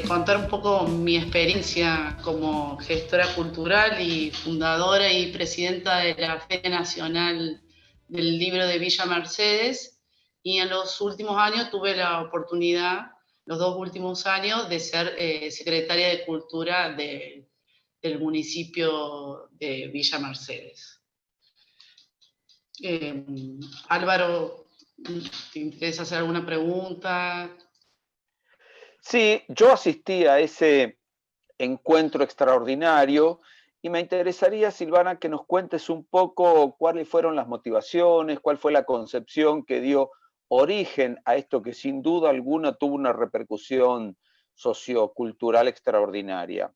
contar un poco mi experiencia como gestora cultural y fundadora y presidenta de la Feria Nacional del Libro de Villa Mercedes. Y en los últimos años tuve la oportunidad, los 2 últimos años, de ser secretaria de Cultura del municipio de Villa Mercedes. Álvaro, ¿te interesa hacer alguna pregunta? Sí, yo asistí a ese encuentro extraordinario y me interesaría, Silvana, que nos cuentes un poco cuáles fueron las motivaciones, cuál fue la concepción que dio origen a esto que sin duda alguna tuvo una repercusión sociocultural extraordinaria.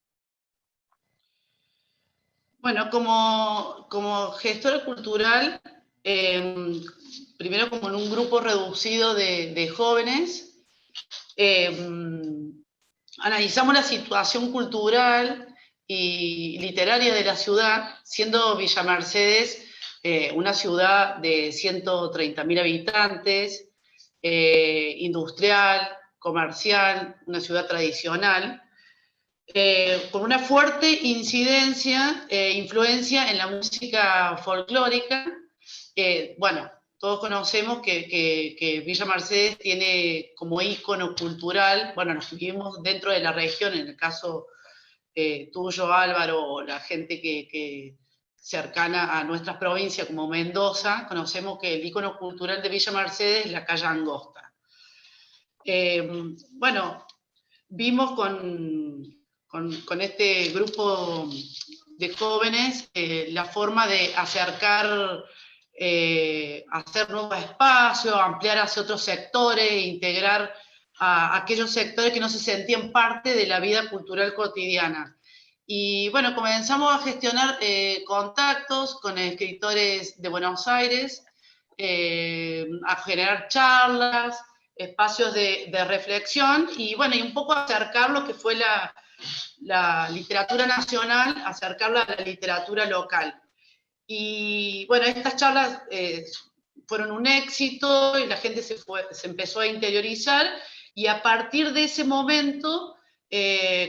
Bueno, como gestora cultural, primero como en un grupo reducido de jóvenes, analizamos la situación cultural y literaria de la ciudad, siendo Villa Mercedes una ciudad de 130.000 habitantes, industrial, comercial, una ciudad tradicional, con una fuerte incidencia, influencia en la música folclórica. Bueno, todos conocemos que Villa Mercedes tiene como ícono cultural, bueno, los que vivimos dentro de la región, en el caso tuyo, Álvaro, o la gente que cercana a nuestras provincias como Mendoza, conocemos que el ícono cultural de Villa Mercedes es la calle Angosta. Bueno, vimos con este grupo de jóvenes la forma de acercar, hacer nuevos espacios, ampliar hacia otros sectores, integrar a aquellos sectores que no se sentían parte de la vida cultural cotidiana. Y bueno, comenzamos a gestionar contactos con escritores de Buenos Aires, a generar charlas, espacios de reflexión y bueno, y un poco acercar lo que fue la literatura nacional, acercarla a la literatura local. Y bueno, estas charlas fueron un éxito y la gente se empezó a interiorizar y a partir de ese momento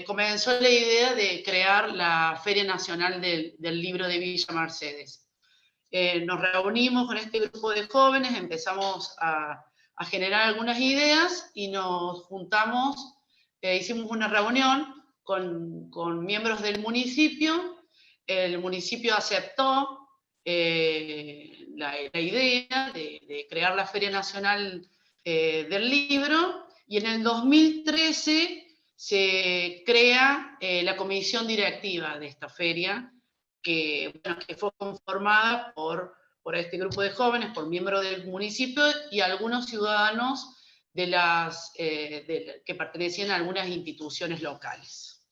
comenzó la idea de crear la Feria Nacional del Libro de Villa Mercedes. Nos reunimos con este grupo de jóvenes, empezamos a generar algunas ideas y nos juntamos, hicimos una reunión con miembros del municipio, el municipio aceptó la idea de crear la Feria Nacional del Libro y en el 2013 se crea la comisión directiva de esta feria, que fue conformada por este grupo de jóvenes, por miembros del municipio y algunos ciudadanos que pertenecían a algunas instituciones locales.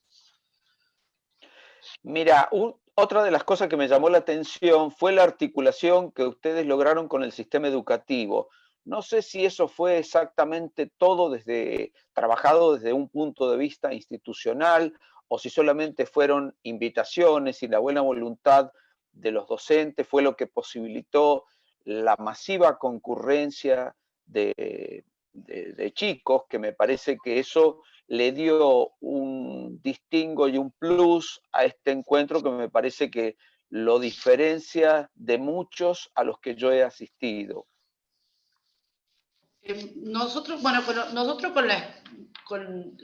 Mira, otra de las cosas que me llamó la atención fue la articulación que ustedes lograron con el sistema educativo. No sé si eso fue exactamente todo trabajado desde un punto de vista institucional o si solamente fueron invitaciones y la buena voluntad de los docentes fue lo que posibilitó la masiva concurrencia de chicos, que me parece que eso le dio un distingo y un plus a este encuentro que me parece que lo diferencia de muchos a los que yo he asistido. Nosotros, bueno, nosotros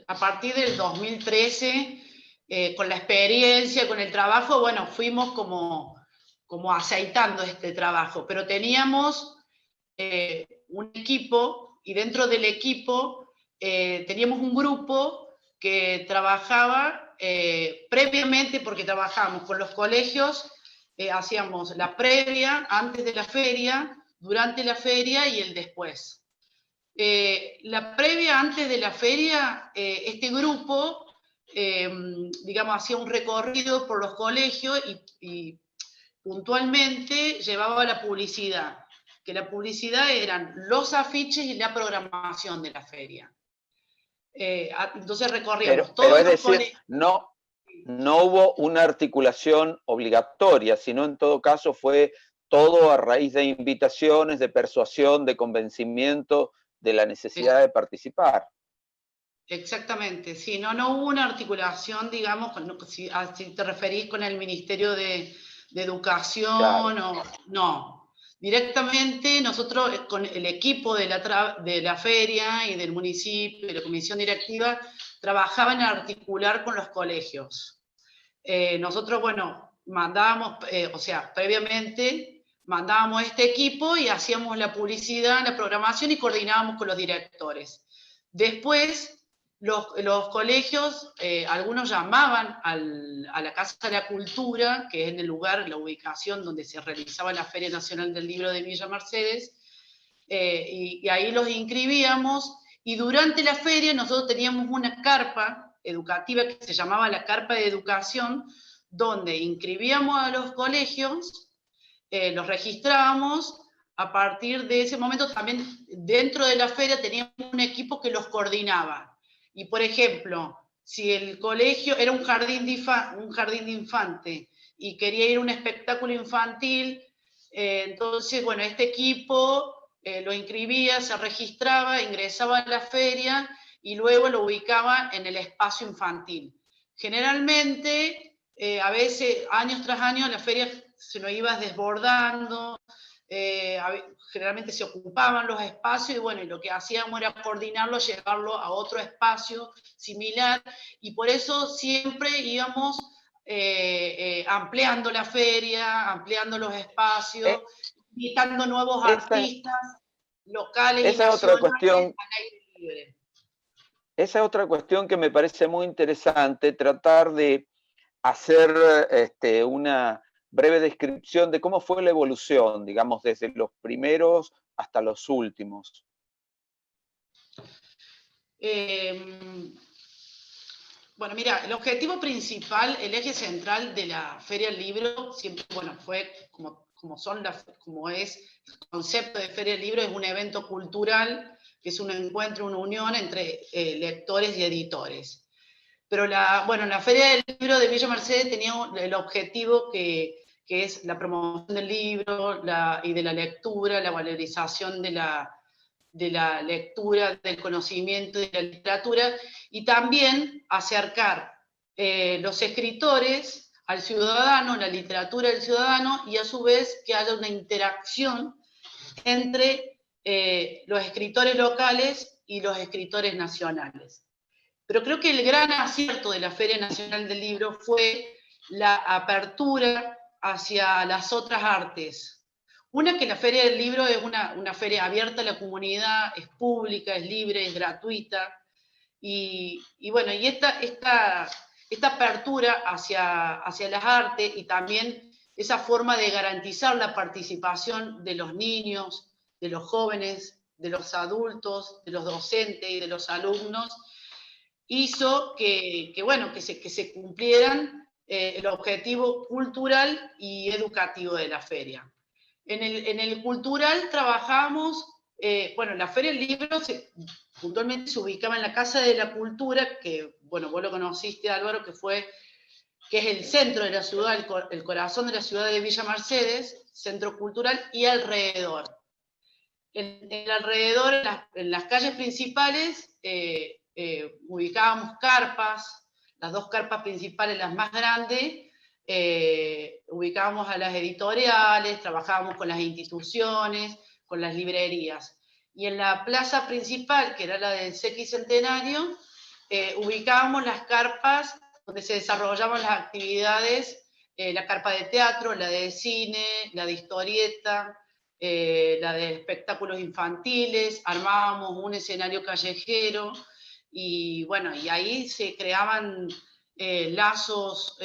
a partir del 2013, con la experiencia, con el trabajo, bueno, fuimos como aceitando este trabajo, pero teníamos un equipo y dentro del equipo teníamos un grupo que trabajaba previamente, porque trabajábamos con los colegios, hacíamos la previa, antes de la feria, durante la feria y el después. La previa antes de la feria, este grupo, digamos, hacía un recorrido por los colegios y puntualmente llevaba la publicidad, que la publicidad eran los afiches y la programación de la feria. Entonces recorríamos pero todos es los decir, colegios. no hubo una articulación obligatoria, sino en todo caso fue todo a raíz de invitaciones, de persuasión, de convencimiento de la necesidad de participar. exactamente. Sí, no hubo una articulación, digamos, si te referís con el Ministerio de Claro. Educación o no. Directamente nosotros con el equipo de la feria y del municipio, de la comisión directiva, trabajaban en articular con los colegios. Nosotros, bueno, mandábamos, o sea, previamente mandábamos este equipo y hacíamos la publicidad, la programación y coordinábamos con los directores. Después, los colegios, algunos llamaban a la Casa de la Cultura, que es en el lugar, la ubicación donde se realizaba la Feria Nacional del Libro de Villa Mercedes, y ahí los inscribíamos, y durante la feria nosotros teníamos una carpa educativa que se llamaba la carpa de educación, donde inscribíamos a los colegios, los registrábamos. A partir de ese momento también dentro de la feria teníamos un equipo que los coordinaba. Y por ejemplo, si el colegio era un jardín de infante y quería ir a un espectáculo infantil, entonces, bueno, este equipo lo inscribía, se registraba, ingresaba a la feria y luego lo ubicaba en el espacio infantil. Generalmente, a veces, años tras años, la feria se nos iba desbordando, generalmente se ocupaban los espacios y bueno, y lo que hacíamos era coordinarlo, llevarlo a otro espacio similar, y por eso siempre íbamos ampliando la feria, ampliando los espacios, Eh, invitando nuevos esa, artistas locales y esa es otra nacionales cuestión. al aire libre. Esa es otra cuestión que me parece muy interesante, tratar de hacer una breve descripción de cómo fue la evolución, digamos, desde los primeros hasta los últimos. Bueno, mira, el objetivo principal, el eje central de la Feria del Libro, siempre, bueno, fue como es el concepto de Feria del Libro, es un evento cultural, que es un encuentro, una unión entre lectores y editores. Pero la Feria del Libro de Villa Mercedes tenía el objetivo que es la promoción del libro y de la lectura, la valorización de la lectura, del conocimiento, de la literatura, y también acercar los escritores al ciudadano, la literatura del ciudadano, y a su vez que haya una interacción entre los escritores locales y los escritores nacionales. Pero creo que el gran acierto de la Feria Nacional del Libro fue la apertura hacia las otras artes. Una, que la Feria del Libro es una feria abierta a la comunidad, es pública, es libre, es gratuita. Y bueno, y esta apertura hacia las artes y también esa forma de garantizar la participación de los niños, de los jóvenes, de los adultos, de los docentes y de los alumnos, hizo que se cumplieran el objetivo cultural y educativo de la feria. En el cultural trabajamos, la Feria del Libro puntualmente se ubicaba en la Casa de la Cultura, que, bueno, vos lo conociste, Álvaro, que es el centro de la ciudad, el corazón de la ciudad de Villa Mercedes, centro cultural, y alrededor. En el alrededor, en las calles principales, ubicábamos carpas, las dos carpas principales, las más grandes, ubicábamos a las editoriales, trabajábamos con las instituciones, con las librerías. Y en la plaza principal, que era la del Sesquicentenario, ubicábamos las carpas donde se desarrollaban las actividades, la carpa de teatro, la de cine, la de historieta, la de espectáculos infantiles, armábamos un escenario callejero, y bueno, y ahí se creaban lazos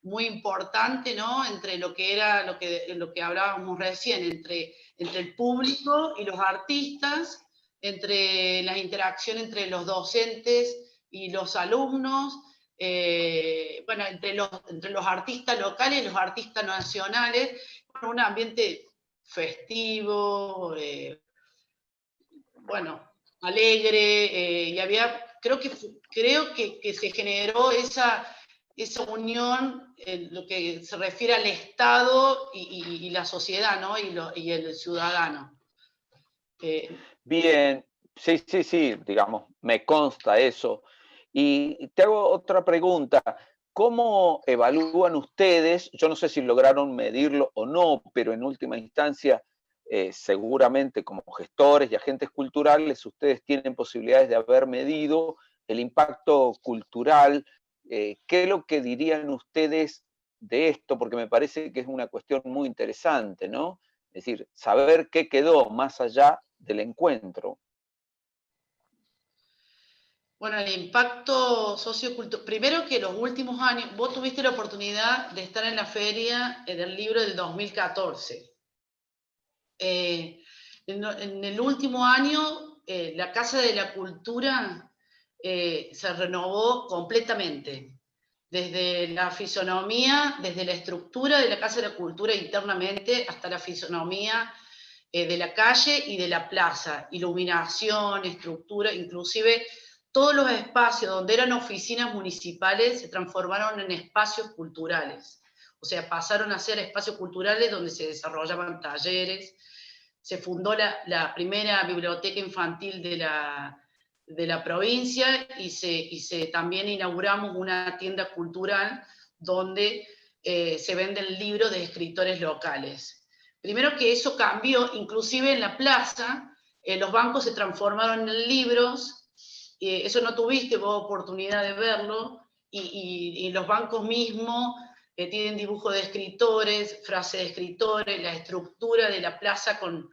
muy importantes, ¿no? Entre lo que era lo que hablábamos recién, entre el público y los artistas, entre las interacciones entre los docentes y los alumnos, entre los artistas locales y los artistas nacionales, un ambiente festivo, alegre, y creo que se generó esa unión en lo que se refiere al Estado y la sociedad, ¿no? Y el ciudadano. Bien, Sí, sí, sí, digamos, me consta eso. Y te hago otra pregunta. ¿Cómo evalúan ustedes? Yo no sé si lograron medirlo o no, pero en última instancia, seguramente como gestores y agentes culturales, ustedes tienen posibilidades de haber medido el impacto cultural. ¿Qué es lo que dirían ustedes de esto? Porque me parece que es una cuestión muy interesante, ¿no? Es decir, saber qué quedó más allá del encuentro. Bueno, el impacto sociocultural, primero que los últimos años, vos tuviste la oportunidad de estar en la feria del libro del 2014. En el último año, la Casa de la Cultura se renovó completamente, desde la fisonomía, desde la estructura de la Casa de la Cultura internamente hasta la fisonomía de la calle y de la plaza, iluminación, estructura, inclusive todos los espacios donde eran oficinas municipales se transformaron en espacios culturales. O sea, pasaron a ser espacios culturales donde se desarrollaban talleres. Se fundó la primera biblioteca infantil de la provincia y también inauguramos una tienda cultural donde se venden libros de escritores locales. Primero que eso cambió, inclusive en la plaza, los bancos se transformaron en libros, eso no tuviste vos oportunidad de verlo, y los bancos mismos tienen dibujo de escritores, frases de escritores, la estructura de la plaza con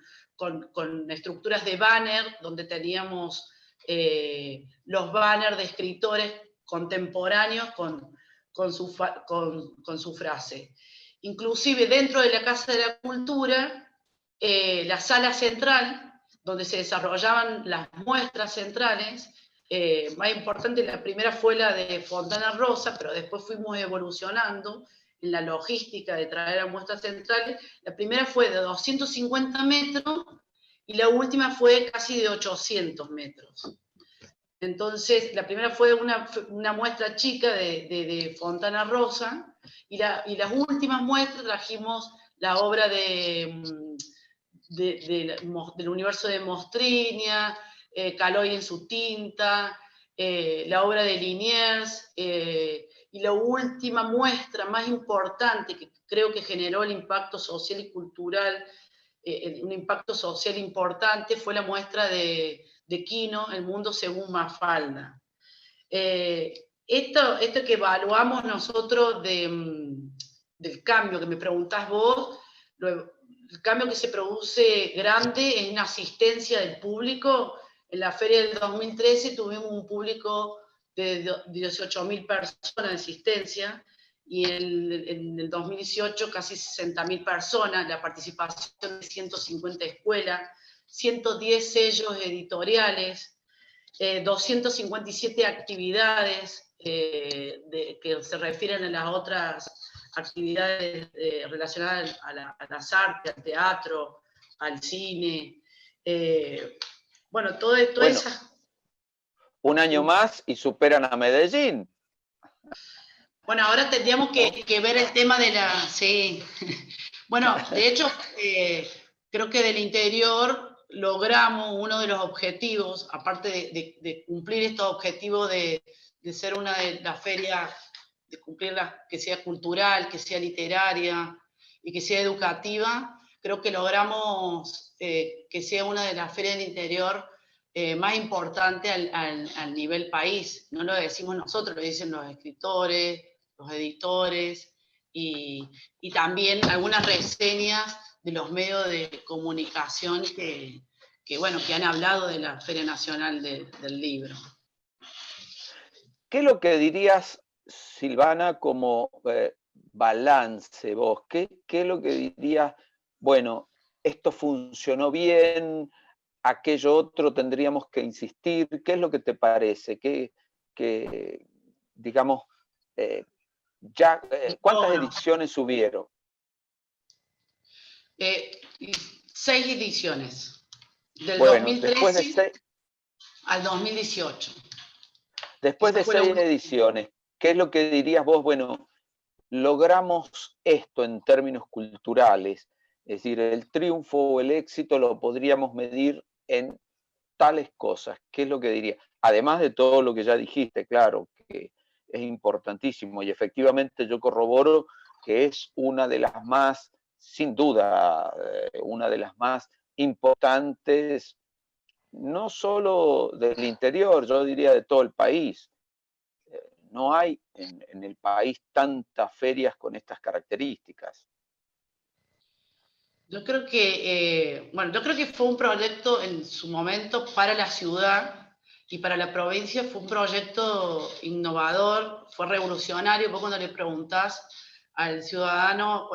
estructuras de banner, donde teníamos los banners de escritores contemporáneos con su frase. Inclusive dentro de la Casa de la Cultura, la sala central, donde se desarrollaban las muestras centrales, más importante, la primera fue la de Fontana Rosa, pero después fuimos evolucionando en la logística de traer a muestras centrales. La primera fue de 250 metros y la última fue casi de 800 metros. Entonces, la primera fue una muestra chica de Fontana Rosa, y las últimas muestras trajimos la obra del universo de Mostrinia, Caloi en su tinta, la obra de Liniers, y la última muestra más importante que creo que generó el impacto social y cultural, un impacto social importante, fue la muestra de Quino, El mundo según Mafalda. Esto que evaluamos nosotros del cambio que me preguntás vos, el cambio que se produce grande es en asistencia del público. En la feria del 2013 tuvimos un público de 18.000 personas de asistencia, y en el 2018 casi 60.000 personas, la participación de 150 escuelas, 110 sellos editoriales, 257 actividades que se refieren a las otras actividades relacionadas a las artes, al teatro, al cine. Bueno, todo Bueno, eso. un año más y superan a Medellín, Bueno, ahora tendríamos ¿no? que ver el tema de la... Sí. Bueno, de hecho, creo que del interior logramos uno de los objetivos, aparte de cumplir estos objetivos de ser una de las ferias, de cumplirla, que sea cultural, que sea literaria y que sea educativa. Creo que logramos que sea una de las ferias del interior más importante al nivel país. No lo decimos nosotros, lo dicen los escritores, los editores, y también algunas reseñas de los medios de comunicación bueno, que han hablado de la Feria Nacional del Libro. ¿Qué es lo que dirías, Silvana, como balance vos? ¿Qué es lo que dirías, bueno, esto funcionó bien, aquello otro tendríamos que insistir? ¿Qué es lo que te parece? Digamos, eh, ¿cuántas Bueno, ediciones hubieron? 6 ediciones, del Bueno, después de 2013 al 2018. después Esa de fue la 6 última. ediciones, ¿qué es lo que dirías vos? Bueno, logramos esto en términos culturales, es decir, el triunfo o el éxito lo podríamos medir en tales cosas, ¿qué es lo que diría? Además de todo lo que ya dijiste, claro, que es importantísimo y efectivamente yo corroboro que es una de las más, sin duda, una de las más importantes, no solo del interior, yo diría de todo el país. No hay en el país tantas ferias con estas características. Yo creo que, bueno, yo creo que fue un proyecto en su momento para la ciudad y para la provincia, fue un proyecto innovador, fue revolucionario. Vos cuando le preguntás al ciudadano,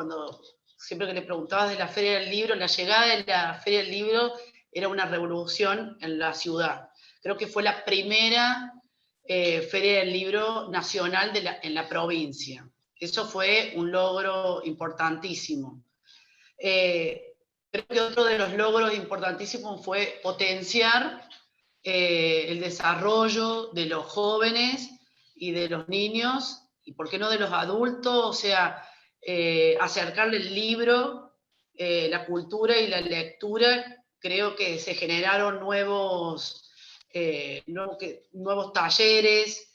siempre que le preguntabas de la Feria del Libro, la llegada de la Feria del Libro era una revolución en la ciudad. Creo que fue la primera Feria del Libro nacional en la provincia. Eso fue un logro importantísimo. Creo que otro de los logros importantísimos fue potenciar el desarrollo de los jóvenes y de los niños, y por qué no de los adultos, o sea, acercarle el libro, la cultura y la lectura. Creo que se generaron nuevos talleres,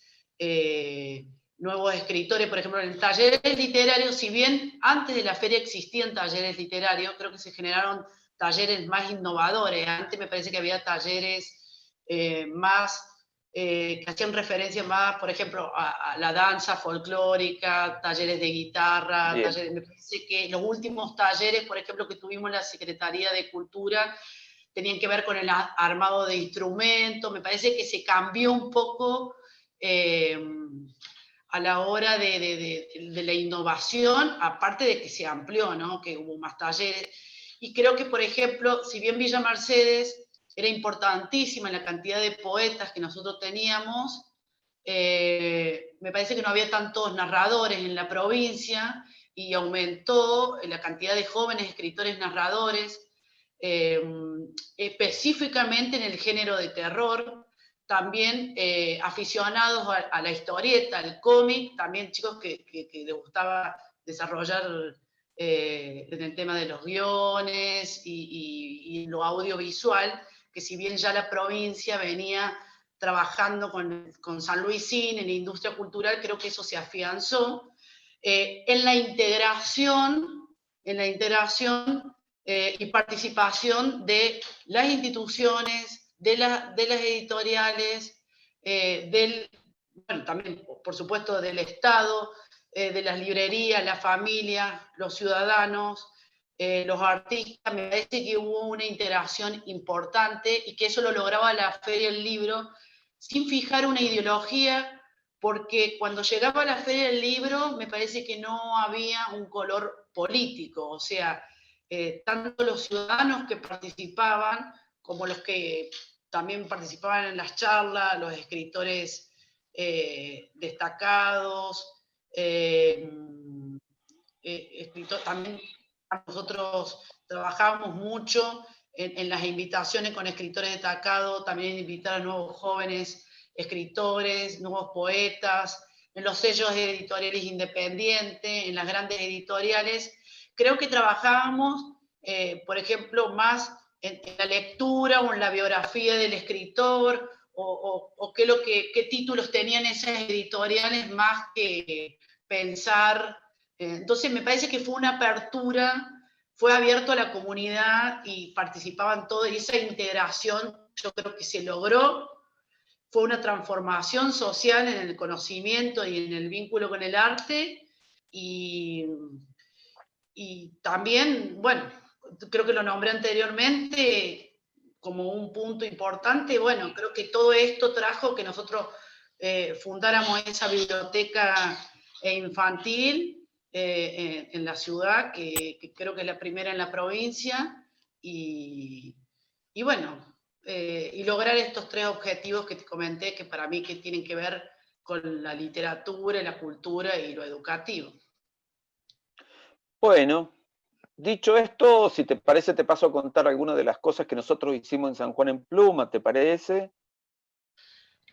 nuevos escritores, por ejemplo, en talleres literarios. Si bien antes de la feria existían talleres literarios, creo que se generaron talleres más innovadores. Antes me parece que había talleres que hacían referencia más, por ejemplo, a la danza folclórica, talleres de guitarra. Me parece que los últimos talleres, por ejemplo, que tuvimos en la Secretaría de Cultura, tenían que ver con el armado de instrumentos. Me parece que se cambió un poco a la hora de la innovación, aparte de que se amplió, ¿no? Que hubo más talleres. Y creo que, por ejemplo, si bien Villa Mercedes era importantísima en la cantidad de poetas que nosotros teníamos, me parece que no había tantos narradores en la provincia, y aumentó la cantidad de jóvenes escritores narradores, específicamente en el género de terror. También aficionados a la historieta, al cómic, también chicos que les gustaba desarrollar en el tema de los guiones y lo audiovisual, que si bien ya la provincia venía trabajando con San Luisín en la industria cultural, creo que eso se afianzó. En la integración y participación de las instituciones, de las editoriales, bueno, también, por supuesto, del Estado, de las librerías, la familia, los ciudadanos, los artistas. Me parece que hubo una integración importante y que eso lo lograba la Feria del Libro sin fijar una ideología, porque cuando llegaba a la Feria del Libro me parece que no había un color político. O sea, tanto los ciudadanos que participaban como los que también participaban en las charlas, los escritores destacados, también nosotros trabajábamos mucho en las invitaciones con escritores destacados, también invitar a nuevos jóvenes escritores, nuevos poetas, en los sellos editoriales independientes, en las grandes editoriales. Creo que trabajábamos, por ejemplo, más en la lectura o en la biografía del escritor, o qué títulos tenían esas editoriales, más que pensar. Entonces me parece que fue una apertura, fue abierto a la comunidad y participaban todos, y esa integración yo creo que se logró. Fue una transformación social en el conocimiento y en el vínculo con el arte, y también, bueno, creo que lo nombré anteriormente como un punto importante. Bueno, creo que todo esto trajo que nosotros fundáramos esa biblioteca infantil en la ciudad, que creo que es la primera en la provincia, y bueno, y lograr estos 3 objetivos que te comenté, que para mí que tienen que ver con la literatura, la cultura y lo educativo. Bueno, dicho esto, si te parece, te paso a contar algunas de las cosas que nosotros hicimos en San Juan en Pluma, ¿te parece?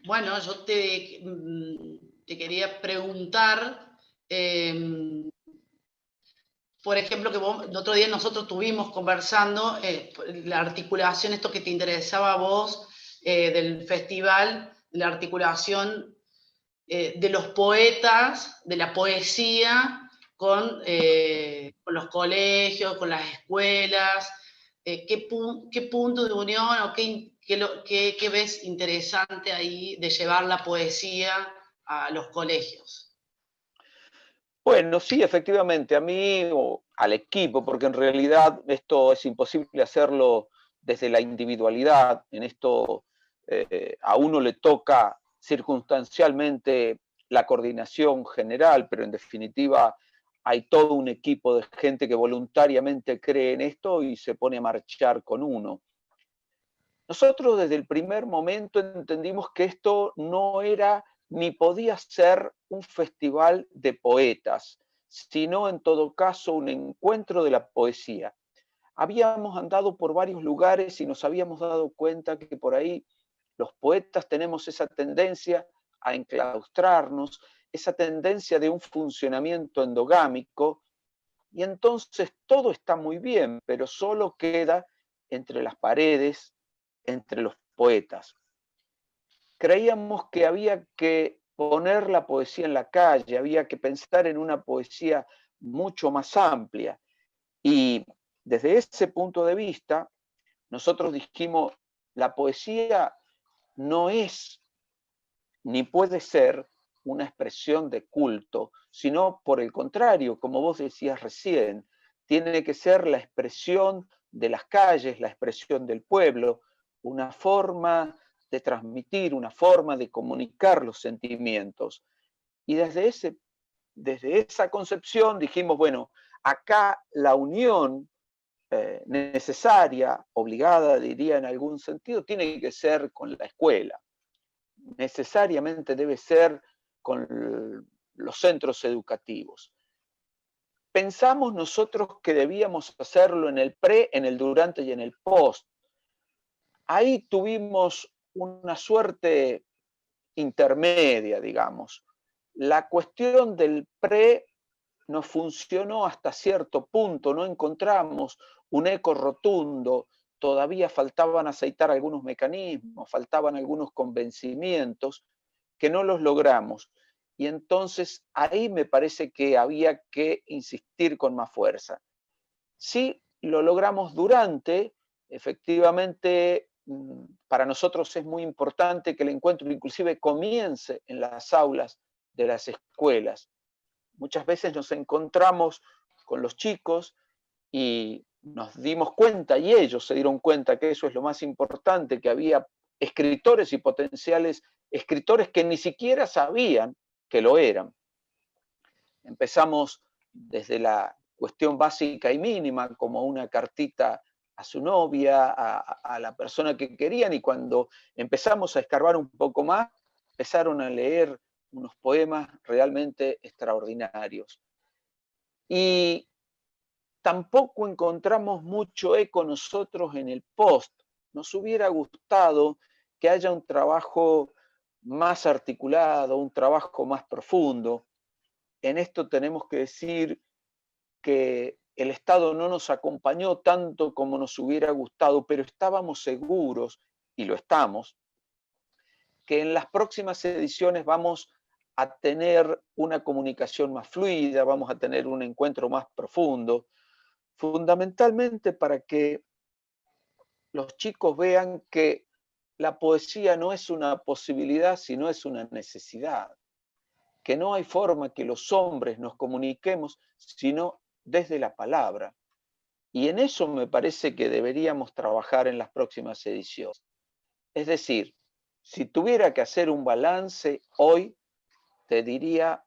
Bueno, yo te quería preguntar, por ejemplo, que el otro día nosotros estuvimos conversando la articulación, esto que te interesaba a vos, del festival, la articulación de los poetas, de la poesía, con los colegios, con las escuelas. ¿Qué punto de unión o qué ves interesante ahí de llevar la poesía a los colegios? Bueno, sí, efectivamente, a mí o al equipo, porque en realidad esto es imposible hacerlo desde la individualidad, en esto a uno le toca circunstancialmente la coordinación general, pero en definitiva hay todo un equipo de gente que voluntariamente cree en esto y se pone a marchar con uno. Nosotros desde el primer momento entendimos que esto no era ni podía ser un festival de poetas, sino en todo caso un encuentro de la poesía. Habíamos andado por varios lugares y nos habíamos dado cuenta que por ahí los poetas tenemos esa tendencia a enclaustrarnos, esa tendencia de un funcionamiento endogámico, y entonces todo está muy bien, pero solo queda entre las paredes, entre los poetas. Creíamos que había que poner la poesía en la calle, había que pensar en una poesía mucho más amplia. Y desde ese punto de vista, nosotros dijimos, la poesía no es ni puede ser una expresión de culto, sino por el contrario, como vos decías recién, tiene que ser la expresión de las calles, la expresión del pueblo, una forma de transmitir, una forma de comunicar los sentimientos. Y desde esa concepción dijimos, bueno, acá la unión necesaria, obligada, diría en algún sentido, tiene que ser con la escuela. Necesariamente debe ser con los centros educativos. Pensamos nosotros que debíamos hacerlo en el pre, en el durante y en el post. Ahí tuvimos una suerte intermedia, digamos. La cuestión del pre nos funcionó hasta cierto punto, no encontramos un eco rotundo, todavía faltaban aceitar algunos mecanismos, faltaban algunos convencimientos que no los logramos. Y entonces ahí me parece que había que insistir con más fuerza. Sí, lo logramos durante, efectivamente, para nosotros es muy importante que el encuentro inclusive comience en las aulas de las escuelas. Muchas veces nos encontramos con los chicos y nos dimos cuenta, y ellos se dieron cuenta que eso es lo más importante, que había escritores y potenciales escritores que ni siquiera sabían que lo eran. Empezamos desde la cuestión básica y mínima, como una cartita a su novia, a la persona que querían, y cuando empezamos a escarbar un poco más, empezaron a leer unos poemas realmente extraordinarios. Y tampoco encontramos mucho eco nosotros en el post. Nos hubiera gustado que haya un trabajo más articulado, un trabajo más profundo. En esto tenemos que decir que el Estado no nos acompañó tanto como nos hubiera gustado, pero estábamos seguros, y lo estamos, que en las próximas ediciones vamos a tener una comunicación más fluida, vamos a tener un encuentro más profundo, fundamentalmente para que los chicos vean que la poesía no es una posibilidad, sino es una necesidad, que no hay forma que los hombres nos comuniquemos sino desde la palabra. Y en eso me parece que deberíamos trabajar en las próximas ediciones. Es decir, si tuviera que hacer un balance hoy, te diría,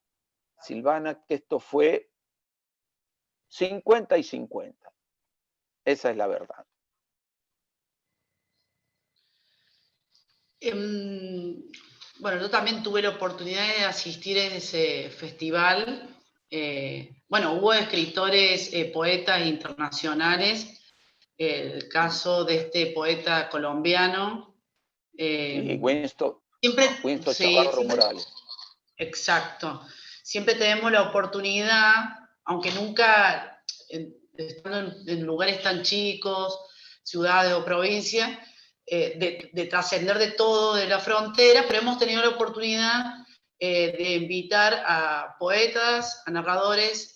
Silvana, que esto fue 50 y 50. Esa es la verdad. Bueno, yo también tuve la oportunidad de asistir a ese festival. Bueno, hubo escritores, poetas internacionales. El caso de este poeta colombiano. Sí, Winston Sí, Chavarro Morales. exacto. Siempre tenemos la oportunidad, aunque nunca, estando en lugares tan chicos, ciudades o provincias, de trascender de todo, de la frontera, pero hemos tenido la oportunidad de invitar a poetas, a narradores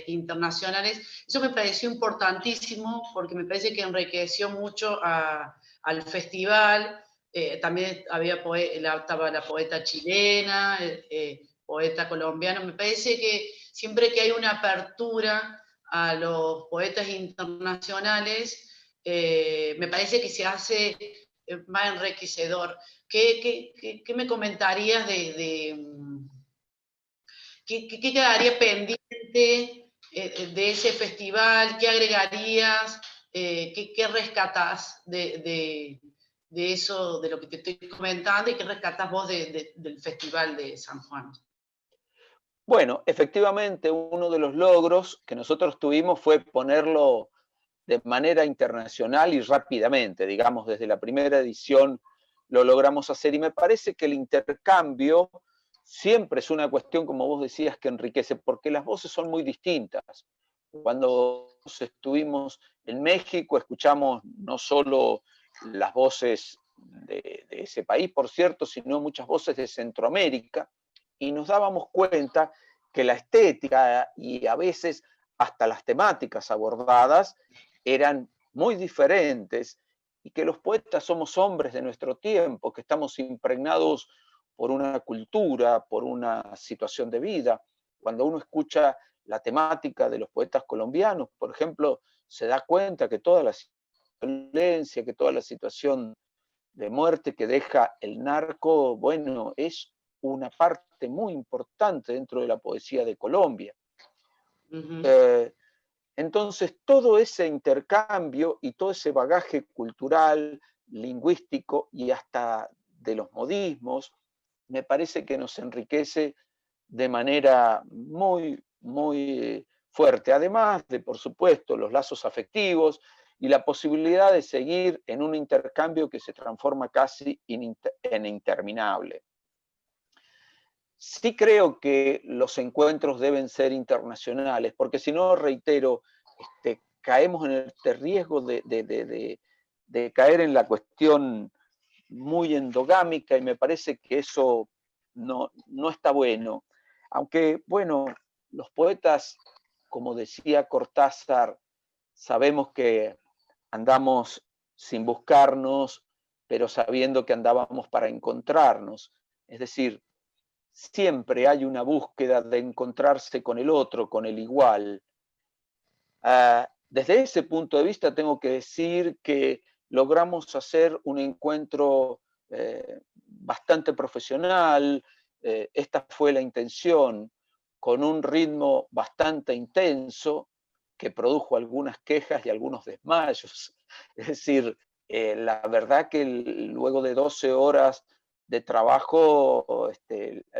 internacionales. Eso me pareció importantísimo porque me parece que enriqueció mucho al festival. También estaba la poeta chilena, poeta colombiano. Me parece que siempre que hay una apertura a los poetas internacionales, me parece que se hace más enriquecedor. ¿Qué me comentarías qué quedaría pendiente de ese festival? ¿Qué agregarías? ¿Qué rescatás de eso, de lo que te estoy comentando, y qué rescatás vos del Festival de San Juan? Bueno, efectivamente, uno de los logros que nosotros tuvimos fue ponerlo de manera internacional y rápidamente, digamos, desde la primera edición lo logramos hacer, y me parece que el intercambio siempre es una cuestión, como vos decías, que enriquece, porque las voces son muy distintas. Cuando estuvimos en México, escuchamos no solo las voces de ese país, por cierto, sino muchas voces de Centroamérica, y nos dábamos cuenta que la estética y a veces hasta las temáticas abordadas eran muy diferentes, y que los poetas somos hombres de nuestro tiempo, que estamos impregnados por una cultura, por una situación de vida. Cuando uno escucha la temática de los poetas colombianos, por ejemplo, se da cuenta que toda la violencia, que toda la situación de muerte que deja el narco, bueno, es una parte muy importante dentro de la poesía de Colombia. Uh-huh. Entonces, todo ese intercambio y todo ese bagaje cultural, lingüístico y hasta de los modismos, me parece que nos enriquece de manera muy, muy fuerte. Además de, por supuesto, los lazos afectivos y la posibilidad de seguir en un intercambio que se transforma casi en interminable. Sí creo que los encuentros deben ser internacionales, porque si no, reitero, caemos en este riesgo de caer en la cuestión muy endogámica, y me parece que eso no está bueno. Aunque, bueno, los poetas, como decía Cortázar, sabemos que andamos sin buscarnos, pero sabiendo que andábamos para encontrarnos. Es decir, siempre hay una búsqueda de encontrarse con el otro, con el igual. Desde ese punto de vista tengo que decir que logramos hacer un encuentro bastante profesional. Esta fue la intención, con un ritmo bastante intenso que produjo algunas quejas y algunos desmayos. Es decir, la verdad que luego de 12 horas de trabajo,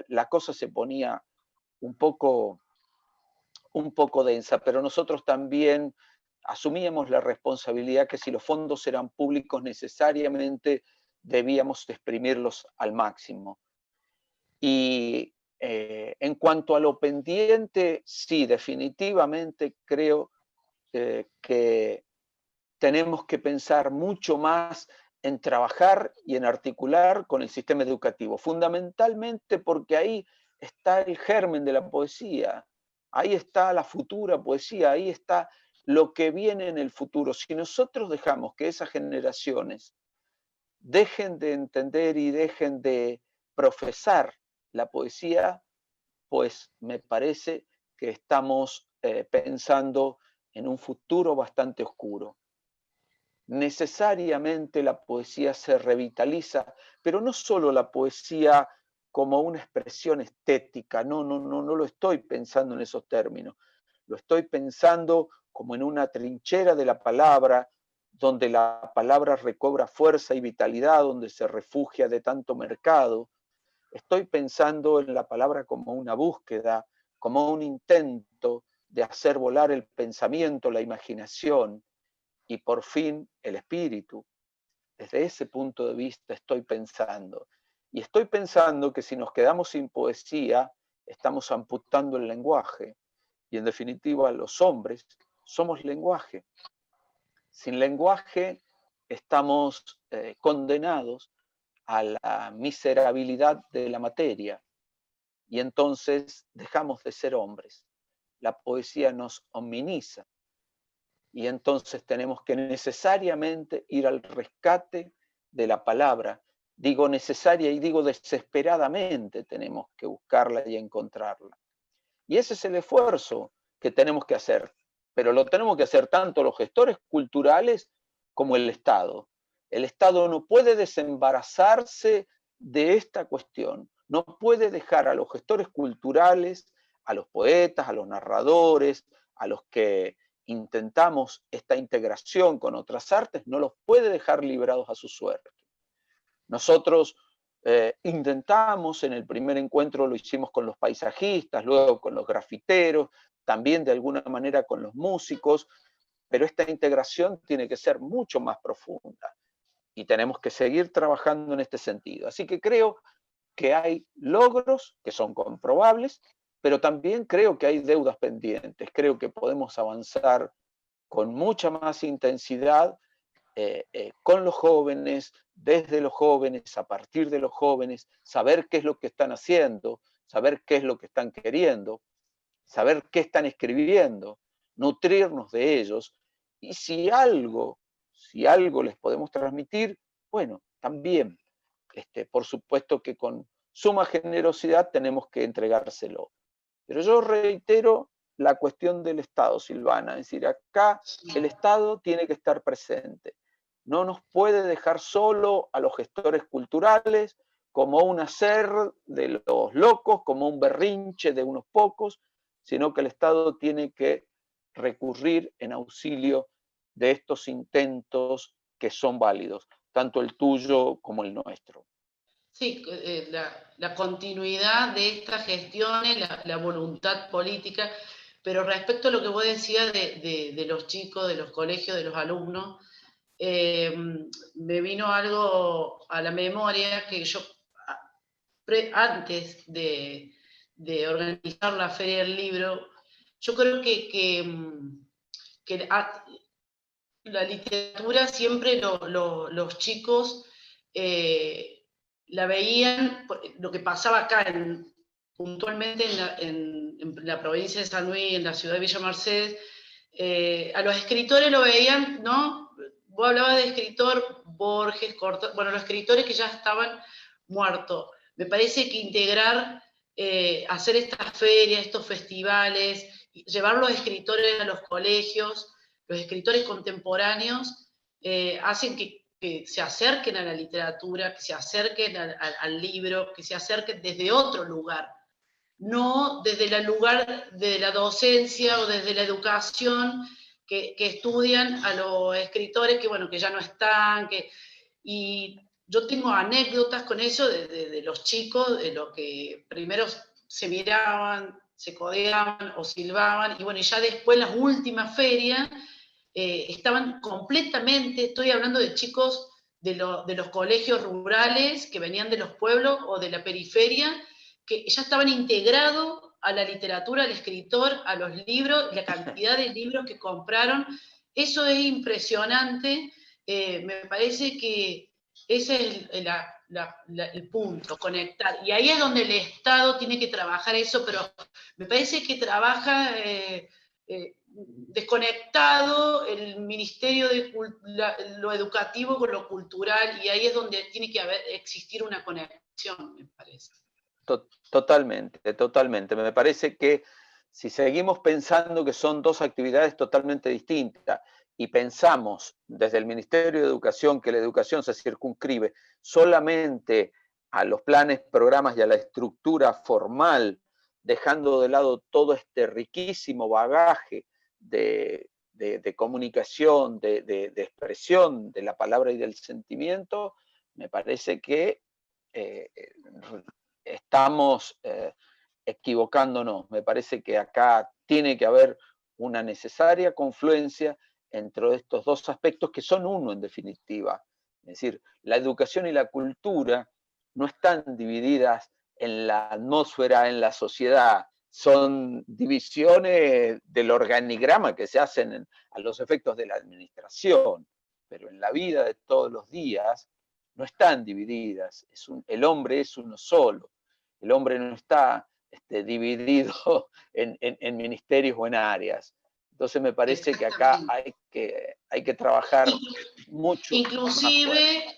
la cosa se ponía un poco densa, pero nosotros también asumíamos la responsabilidad que si los fondos eran públicos necesariamente debíamos exprimirlos al máximo. Y en cuanto a lo pendiente, sí, definitivamente creo que tenemos que pensar mucho más en trabajar y en articular con el sistema educativo, fundamentalmente porque ahí está el germen de la poesía, ahí está la futura poesía, ahí está lo que viene en el futuro. Si nosotros dejamos que esas generaciones dejen de entender y dejen de profesar la poesía, pues me parece que estamos pensando en un futuro bastante oscuro. Necesariamente la poesía se revitaliza, pero no solo la poesía como una expresión estética, no lo estoy pensando en esos términos, lo estoy pensando como en una trinchera de la palabra, donde la palabra recobra fuerza y vitalidad, donde se refugia de tanto mercado. Estoy pensando en la palabra como una búsqueda, como un intento de hacer volar el pensamiento, la imaginación, y por fin el espíritu. Desde ese punto de vista estoy pensando. Y estoy pensando que si nos quedamos sin poesía, estamos amputando el lenguaje. Y en definitiva, los hombres somos lenguaje. Sin lenguaje estamos condenados a la miserabilidad de la materia y entonces dejamos de ser hombres. La poesía nos hominiza y entonces tenemos que necesariamente ir al rescate de la palabra. Digo necesaria y digo desesperadamente tenemos que buscarla y encontrarla. Y ese es el esfuerzo que tenemos que hacer, pero lo tenemos que hacer tanto los gestores culturales como el Estado. El Estado no puede desembarazarse de esta cuestión, no puede dejar a los gestores culturales, a los poetas, a los narradores, a los que intentamos esta integración con otras artes, no los puede dejar librados a su suerte. Nosotros intentamos, en el primer encuentro lo hicimos con los paisajistas, luego con los grafiteros, también de alguna manera con los músicos, pero esta integración tiene que ser mucho más profunda y tenemos que seguir trabajando en este sentido. Así que creo que hay logros que son comprobables, pero también creo que hay deudas pendientes. Creo que podemos avanzar con mucha más intensidad con los jóvenes, desde los jóvenes, a partir de los jóvenes, saber qué es lo que están haciendo, saber qué es lo que están queriendo, saber qué están escribiendo, nutrirnos de ellos, y si algo les podemos transmitir, bueno, también, por supuesto que con suma generosidad tenemos que entregárselo. Pero yo reitero la cuestión del Estado, Silvana, es decir, acá el Estado tiene que estar presente. No nos puede dejar solo a los gestores culturales como un hacer de los locos, como un berrinche de unos pocos, sino que el Estado tiene que recurrir en auxilio de estos intentos que son válidos, tanto el tuyo como el nuestro. Sí, la continuidad de estas gestiones, la voluntad política, pero respecto a lo que vos decías de los chicos, de los colegios, de los alumnos, me vino algo a la memoria que yo, antes de organizar la Feria del Libro, yo creo que la literatura siempre los chicos la veían, lo que pasaba acá puntualmente en la provincia de San Luis, en la ciudad de Villa Mercedes, a los escritores lo veían, ¿no? Vos hablabas de escritor Borges, bueno, los escritores que ya estaban muertos. Me parece que integrar, hacer estas ferias, estos festivales, llevar los escritores a los colegios, los escritores contemporáneos, hacen que se acerquen a la literatura, que se acerquen al libro, que se acerquen desde otro lugar, no desde el lugar de la docencia o desde la educación que estudian a los escritores que, bueno, que ya no están, y yo tengo anécdotas con eso de los chicos, de lo que primero se miraban, se codeaban o silbaban, y bueno, y ya después las últimas ferias estaban completamente, estoy hablando de chicos de los colegios rurales que venían de los pueblos o de la periferia, que ya estaban integrados a la literatura, al escritor, a los libros, la cantidad de libros que compraron. Eso es impresionante. Me parece que ese es el punto, conectar. Y ahí es donde el Estado tiene que trabajar eso, pero me parece que trabaja desconectado el Ministerio de lo educativo con lo cultural, y ahí es donde tiene que existir una conexión, me parece. Totalmente, totalmente. Me parece que si seguimos pensando que son dos actividades totalmente distintas y pensamos desde el Ministerio de Educación que la educación se circunscribe solamente a los planes, programas y a la estructura formal, dejando de lado todo este riquísimo bagaje de comunicación, de expresión de la palabra y del sentimiento, me parece que estamos equivocándonos. Me parece que acá tiene que haber una necesaria confluencia entre estos dos aspectos que son uno en definitiva. Es decir, la educación y la cultura no están divididas en la atmósfera, en la sociedad, son divisiones del organigrama que se hacen a los efectos de la administración. pero en la vida de todos los días no están divididas. El hombre es uno solo. El hombre no está dividido en ministerios o en áreas. Entonces me parece que acá hay que trabajar mucho. Inclusive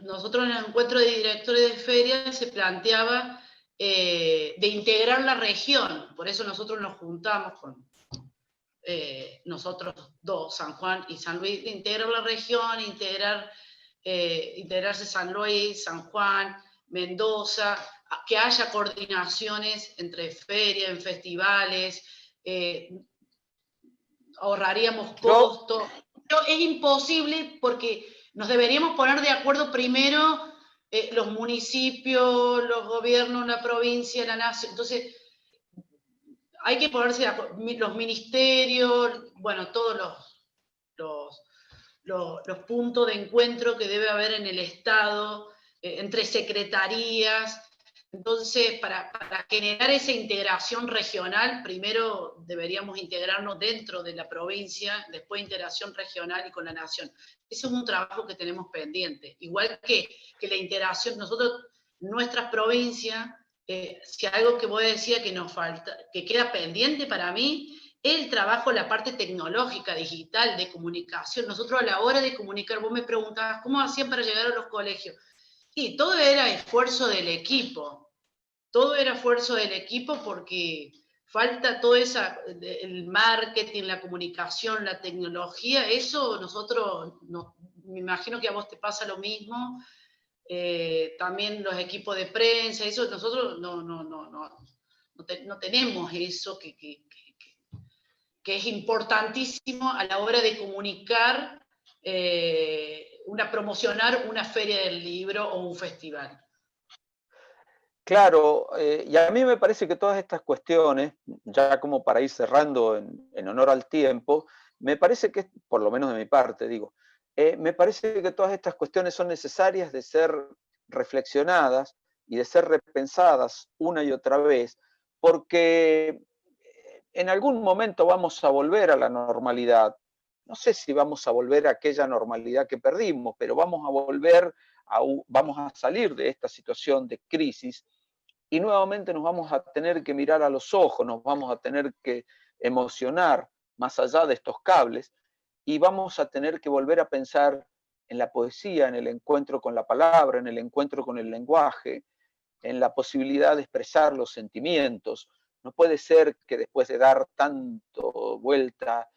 nosotros en el encuentro de directores de ferias se planteaba de integrar la región. Por eso nosotros nos juntamos con nosotros dos, San Juan y San Luis, de integrar la región, integrarse San Luis, San Juan, Mendoza, que haya coordinaciones entre ferias, en festivales, ahorraríamos costos. Pero es imposible porque nos deberíamos poner de acuerdo primero los municipios, los gobiernos, la provincia, la nación. Entonces, hay que ponerse de acuerdo, los ministerios, bueno, todos los puntos de encuentro que debe haber en el Estado, entre secretarías. Entonces, para generar esa integración regional, primero deberíamos integrarnos dentro de la provincia, después integración regional y con la nación. Ese es un trabajo que tenemos pendiente. Igual que la integración, nosotros, nuestras provincias, si algo que vos decías que nos falta, que queda pendiente para mí, el trabajo, la parte tecnológica, digital, de comunicación. Nosotros a la hora de comunicar, vos me preguntabas, ¿cómo hacían para llegar a los colegios? Y todo era esfuerzo del equipo. Todo era esfuerzo del equipo porque falta todo eso, el marketing, la comunicación, la tecnología. Eso nosotros, me imagino que a vos te pasa lo mismo. También los equipos de prensa, eso nosotros no tenemos eso que es importantísimo a la hora de comunicar, promocionar una feria del libro o un festival. Claro, y a mí me parece que todas estas cuestiones, ya como para ir cerrando en honor al tiempo, me parece que, por lo menos de mi parte, digo, me parece que todas estas cuestiones son necesarias de ser reflexionadas y de ser repensadas una y otra vez, porque en algún momento vamos a volver a la normalidad. No sé si vamos a volver a aquella normalidad que perdimos, pero vamos a salir de esta situación de crisis y nuevamente nos vamos a tener que mirar a los ojos, nos vamos a tener que emocionar más allá de estos cables y vamos a tener que volver a pensar en la poesía, en el encuentro con la palabra, en el encuentro con el lenguaje, en la posibilidad de expresar los sentimientos. No puede ser que después de dar tanto vuelta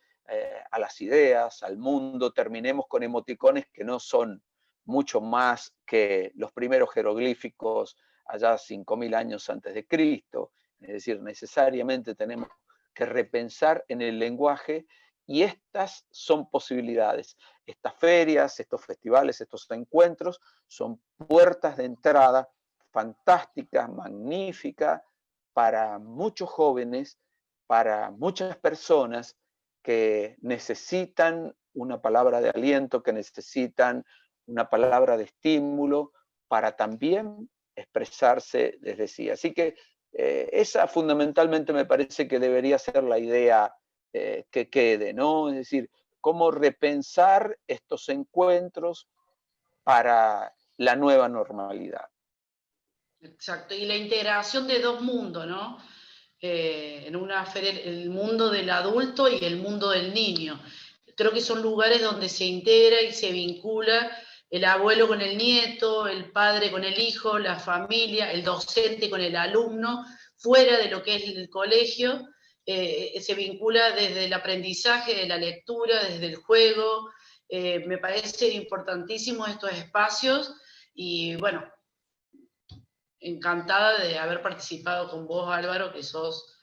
a las ideas, al mundo, terminemos con emoticones que no son mucho más que los primeros jeroglíficos allá 5.000 años antes de Cristo. Es decir, necesariamente tenemos que repensar en el lenguaje y estas son posibilidades. Estas ferias, estos festivales, estos encuentros son puertas de entrada fantásticas, magníficas para muchos jóvenes, para muchas personas que necesitan una palabra de aliento, que necesitan una palabra de estímulo para también expresarse desde sí. Así que esa fundamentalmente me parece que debería ser la idea que quede, ¿no? Es decir, cómo repensar estos encuentros para la nueva normalidad. Exacto, y la integración de dos mundos, ¿no? En una feria, el mundo del adulto y el mundo del niño. Creo que son lugares donde se integra y se vincula el abuelo con el nieto, el padre con el hijo, la familia, el docente con el alumno, fuera de lo que es el colegio, se vincula desde el aprendizaje, de la lectura, desde el juego. Me parece importantísimo estos espacios y bueno, encantada de haber participado con vos, Álvaro, que sos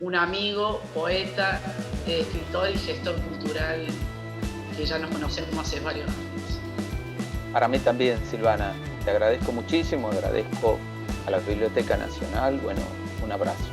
un amigo, poeta, escritor y gestor cultural que ya nos conocemos hace varios años. Para mí también, Silvana, te agradezco muchísimo, agradezco a la Biblioteca Nacional, bueno, un abrazo.